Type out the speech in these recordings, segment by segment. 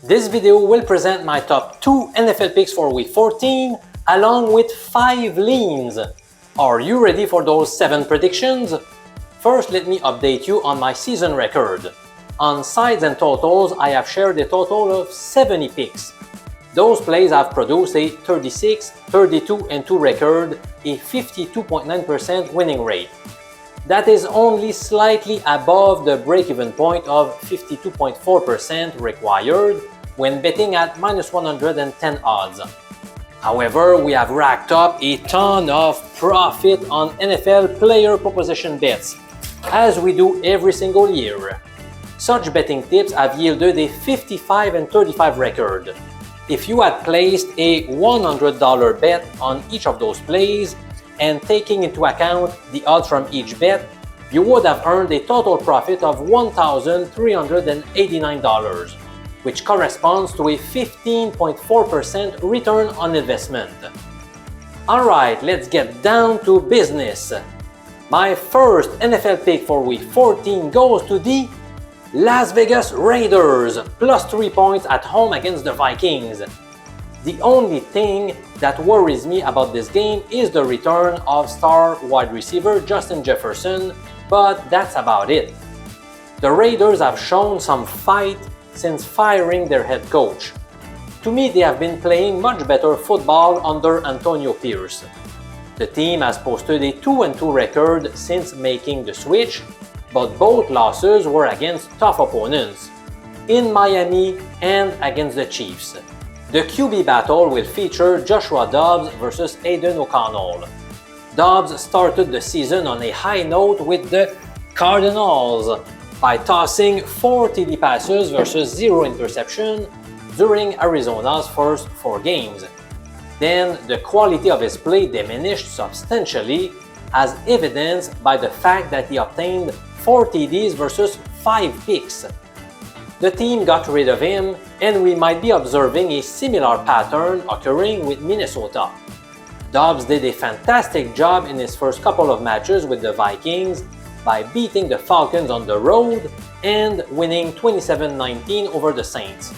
This video will present my top 2 NFL picks for Week 14 along with 5 leans. Are you ready for those 7 predictions? First, let me update you on my season record. On sides and totals, I have shared a total of 70 picks. Those plays have produced a 36, 32, and 2 record, a 52.9% winning rate. That is only slightly above the break-even point of 52.4% required when betting at minus 110 odds. However, we have racked up a ton of profit on NFL player proposition bets, as we do every single year. Such betting tips have yielded a 55 and 35 record. If you had placed a $100 bet on each of those plays and taking into account the odds from each bet, you would have earned a total profit of $1,389, which corresponds to a 15.4% return on investment. Alright, let's get down to business. My first NFL pick for Week 14 goes to the Las Vegas Raiders, plus 3 points at home against the Vikings. The only thing that worries me about this game is the return of star wide receiver Justin Jefferson, but that's about it. The Raiders have shown some fight since firing their head coach. To me, they have been playing much better football under Antonio Pierce. The team has posted a 2-2 record since making the switch, but both losses were against tough opponents, in Miami and against the Chiefs. The QB battle will feature Joshua Dobbs versus Aiden O'Connell. Dobbs started the season on a high note with the Cardinals by tossing 4 TD passes versus 0 interception during Arizona's first 4 games. Then the quality of his play diminished substantially, as evidenced by the fact that he obtained 4 TDs versus 5 picks. The team got rid of him, and we might be observing a similar pattern occurring with Minnesota. Dobbs did a fantastic job in his first couple of matches with the Vikings by beating the Falcons on the road and winning 27-19 over the Saints.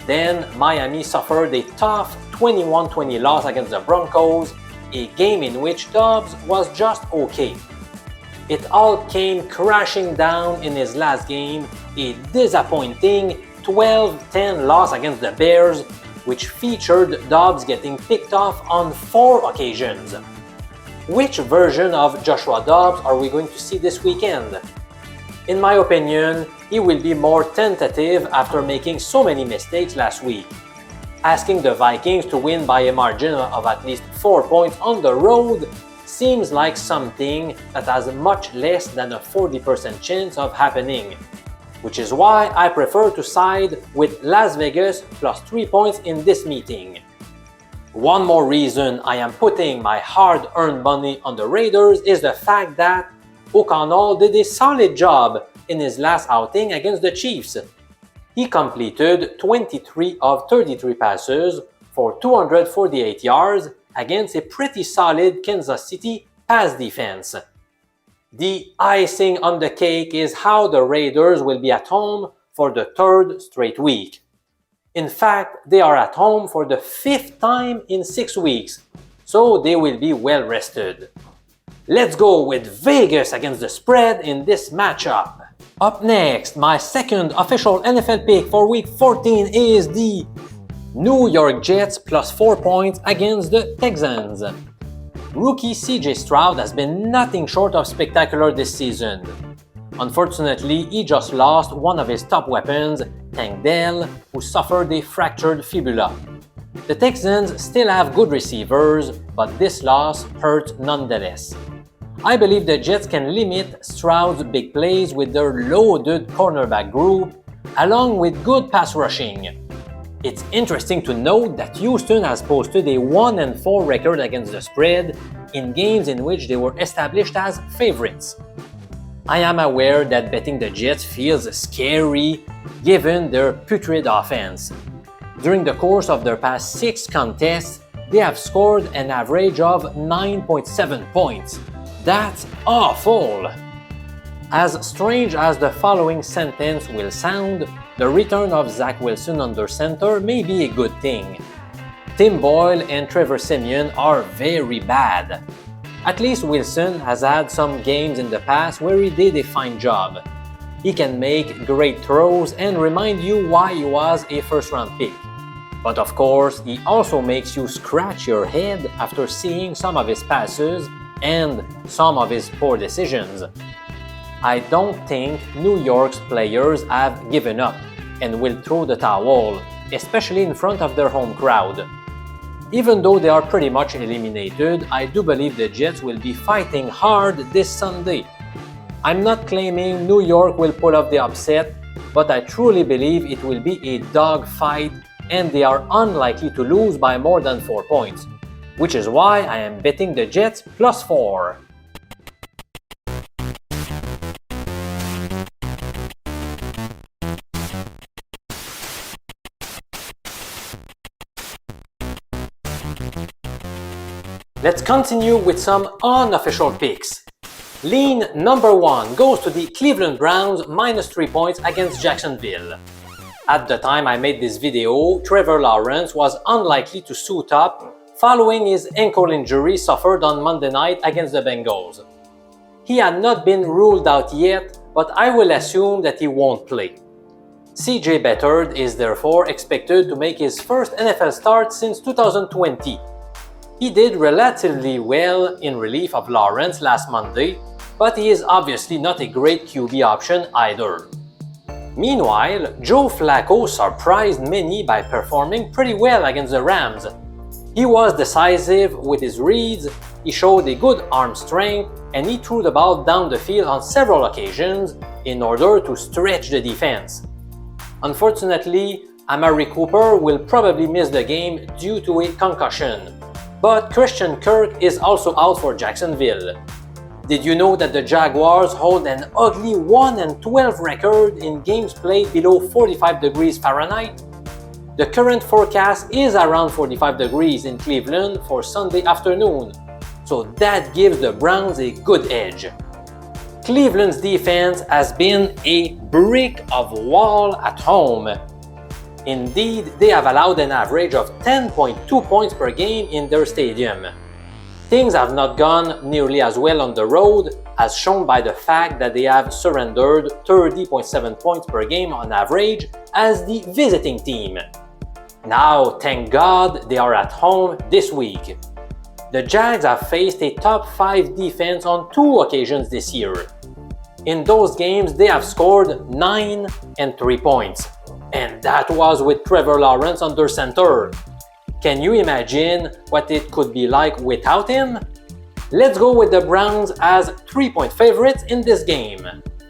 Then Miami suffered a tough 21-20 loss against the Broncos, a game in which Dobbs was just okay. It all came crashing down in his last game, a disappointing 12-10 loss against the Bears, which featured Dobbs getting picked off on 4 occasions. Which version of Joshua Dobbs are we going to see this weekend? In my opinion, he will be more tentative after making so many mistakes last week. Asking the Vikings to win by a margin of at least 4 points on the road seems like something that has much less than a 40% chance of happening, which is why I prefer to side with Las Vegas plus 3 points in this meeting. One more reason I am putting my hard-earned money on the Raiders is the fact that O'Connell did a solid job in his last outing against the Chiefs. He completed 23 of 33 passes for 248 yards against a pretty solid Kansas City pass defense. The icing on the cake is how the Raiders will be at home for the 3rd straight week. In fact, they are at home for the 5th time in 6 weeks, so they will be well rested. Let's go with Vegas against the spread in this matchup. Up next, my second official NFL pick for Week 14 is the New York Jets plus 4 points against the Texans. Rookie CJ Stroud has been nothing short of spectacular this season. Unfortunately, he just lost one of his top weapons, Tank Dell, who suffered a fractured fibula. The Texans still have good receivers, but this loss hurts nonetheless. I believe the Jets can limit Stroud's big plays with their loaded cornerback group, along with good pass rushing. It's interesting to note that Houston has posted a 1-4 record against the spread in games in which they were established as favorites. I am aware that betting the Jets feels scary given their putrid offense. During the course of their past 6 contests, they have scored an average of 9.7 points. That's awful! As strange as the following sentence will sound, the return of Zach Wilson under center may be a good thing. Tim Boyle and Trevor Siemian are very bad. At least Wilson has had some games in the past where he did a fine job. He can make great throws and remind you why he was a first-round pick. But of course, he also makes you scratch your head after seeing some of his passes and some of his poor decisions. I don't think New York's players have given up and will throw the towel, especially in front of their home crowd. Even though they are pretty much eliminated, I do believe the Jets will be fighting hard this Sunday. I'm not claiming New York will pull off the upset, but I truly believe it will be a dogfight and they are unlikely to lose by more than 4 points, which is why I am betting the Jets +4. Let's continue with some unofficial picks. Lean number 1 goes to the Cleveland Browns -3 points against Jacksonville. At the time I made this video, Trevor Lawrence was unlikely to suit up following his ankle injury suffered on Monday night against the Bengals. He had not been ruled out yet, but I will assume that he won't play. CJ Beathard is therefore expected to make his first NFL start since 2020. He did relatively well in relief of Lawrence last Monday, but he is obviously not a great QB option either. Meanwhile, Joe Flacco surprised many by performing pretty well against the Rams. He was decisive with his reads, he showed a good arm strength, and he threw the ball down the field on several occasions in order to stretch the defense. Unfortunately, Amari Cooper will probably miss the game due to a concussion. But Christian Kirk is also out for Jacksonville. Did you know that the Jaguars hold an ugly 1-12 record in games played below 45 degrees Fahrenheit? The current forecast is around 45 degrees in Cleveland for Sunday afternoon, so that gives the Browns a good edge. Cleveland's defense has been a brick of wall at home. Indeed, they have allowed an average of 10.2 points per game in their stadium. Things have not gone nearly as well on the road, as shown by the fact that they have surrendered 30.7 points per game on average as the visiting team. Now, thank God they are at home this week. The Jags have faced a top 5 defense on 2 occasions this year. In those games, they have scored 9 and 3 points. And that was with Trevor Lawrence under center. Can you imagine what it could be like without him? Let's go with the Browns as 3-point favorites in this game.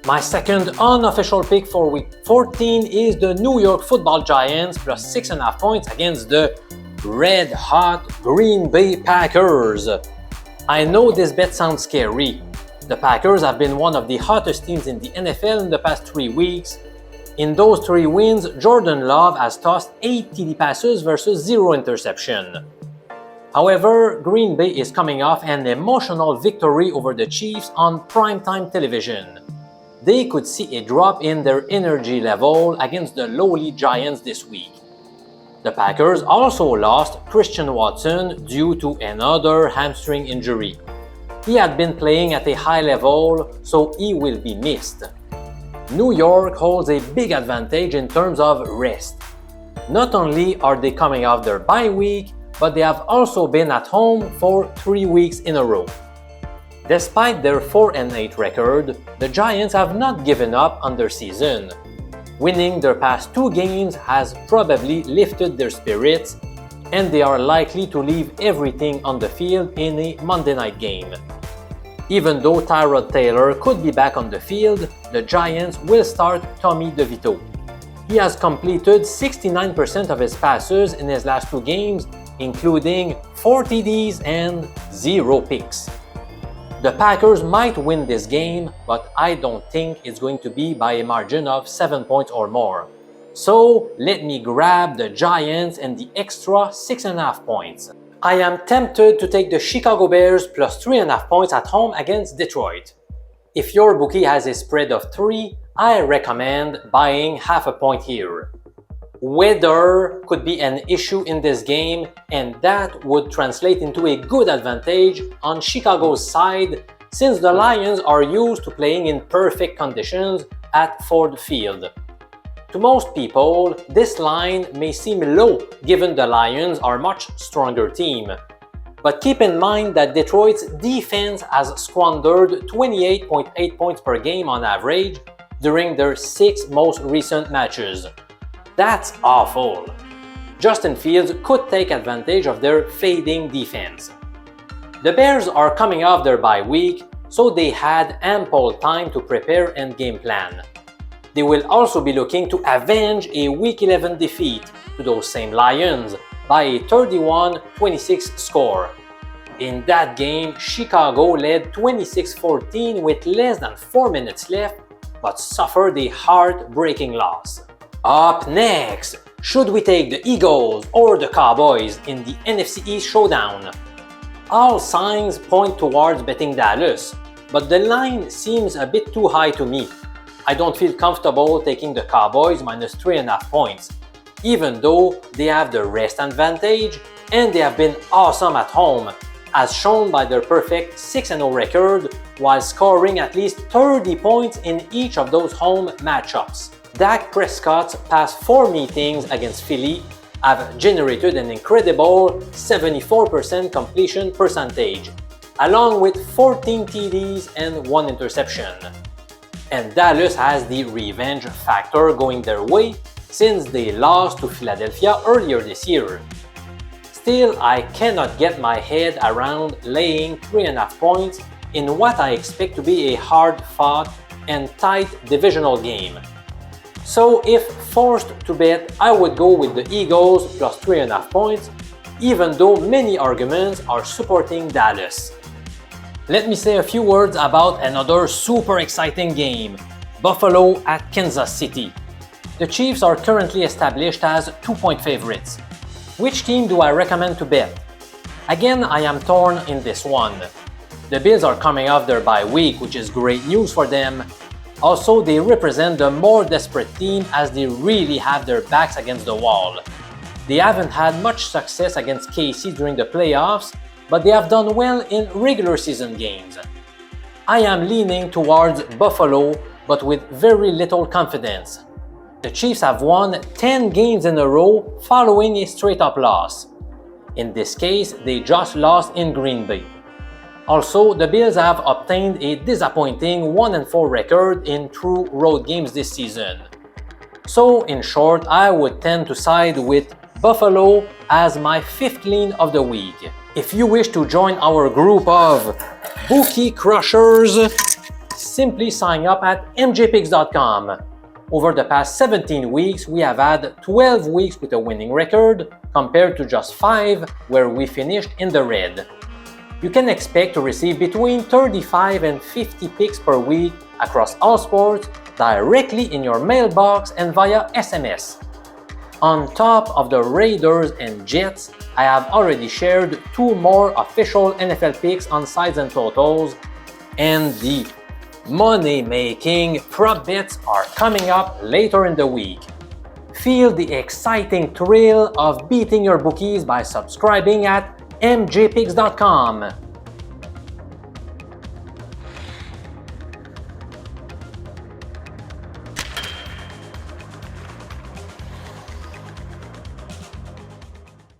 My second unofficial pick for Week 14 is the New York Football Giants +6.5 points against the red-hot Green Bay Packers. I know this bet sounds scary. The Packers have been one of the hottest teams in the NFL in the past 3 weeks. In those 3 wins, Jordan Love has tossed 8 TD passes versus 0 interception. However, Green Bay is coming off an emotional victory over the Chiefs on primetime television. They could see a drop in their energy level against the lowly Giants this week. The Packers also lost Christian Watson due to another hamstring injury. He had been playing at a high level, so he will be missed. New York holds a big advantage in terms of rest. Not only are they coming off their bye week, but they have also been at home for 3 weeks in a row. Despite their 4-8 record, the Giants have not given up on their season. Winning their past 2 games has probably lifted their spirits, and they are likely to leave everything on the field in a Monday night game. Even though Tyrod Taylor could be back on the field, the Giants will start Tommy DeVito. He has completed 69% of his passes in his last 2 games, including 4 TDs and 0 picks. The Packers might win this game, but I don't think it's going to be by a margin of 7 points or more. So let me grab the Giants and the extra 6.5 points. I am tempted to take the Chicago Bears +3.5 points at home against Detroit. If your bookie has a spread of 3, I recommend buying half a point here. Weather could be an issue in this game, and that would translate into a good advantage on Chicago's side since the Lions are used to playing in perfect conditions at Ford Field. To most people, this line may seem low given the Lions are a much stronger team. But keep in mind that Detroit's defense has squandered 28.8 points per game on average during their 6 most recent matches. That's awful. Justin Fields could take advantage of their fading defense. The Bears are coming off their bye week, so they had ample time to prepare and game plan. They will also be looking to avenge a Week 11 defeat to those same Lions by a 31-26 score. In that game, Chicago led 26-14 with less than 4 minutes left, but suffered a heartbreaking loss. Up next, should we take the Eagles or the Cowboys in the NFC East showdown? All signs point towards betting Dallas, but the line seems a bit too high to me. I don't feel comfortable taking the Cowboys minus 3.5 points, even though they have the rest advantage and they have been awesome at home, as shown by their perfect 6-0 record while scoring at least 30 points in each of those home matchups. Dak Prescott's past 4 meetings against Philly have generated an incredible 74% completion percentage, along with 14 TDs and 1 interception. And Dallas has the revenge factor going their way since they lost to Philadelphia earlier this year. Still, I cannot get my head around laying 3.5 points in what I expect to be a hard-fought and tight divisional game. So if forced to bet, I would go with the Eagles plus 3.5 points, even though many arguments are supporting Dallas. Let me say a few words about another super exciting game, Buffalo at Kansas City. The Chiefs are currently established as 2-point favorites. Which team do I recommend to bet? Again, I am torn in this one. The Bills are coming off their bye week, which is great news for them. Also, they represent the more desperate team as they really have their backs against the wall. They haven't had much success against KC during the playoffs, but they have done well in regular season games. I am leaning towards Buffalo, but with very little confidence. The Chiefs have won 10 games in a row following a straight-up loss. In this case, they just lost in Green Bay. Also, the Bills have obtained a disappointing 1-4 record in true road games this season. So, in short, I would tend to side with Buffalo as my 5th lean of the week. If you wish to join our group of bookie crushers, simply sign up at mjpicks.com. Over the past 17 weeks, we have had 12 weeks with a winning record compared to just 5 where we finished in the red. You can expect to receive between 35 and 50 picks per week across all sports directly in your mailbox and via SMS. On top of the Raiders and Jets, I have already shared 2 more official NFL picks on sides and totals, and the money-making prop bets are coming up later in the week. Feel the exciting thrill of beating your bookies by subscribing at mjpicks.com.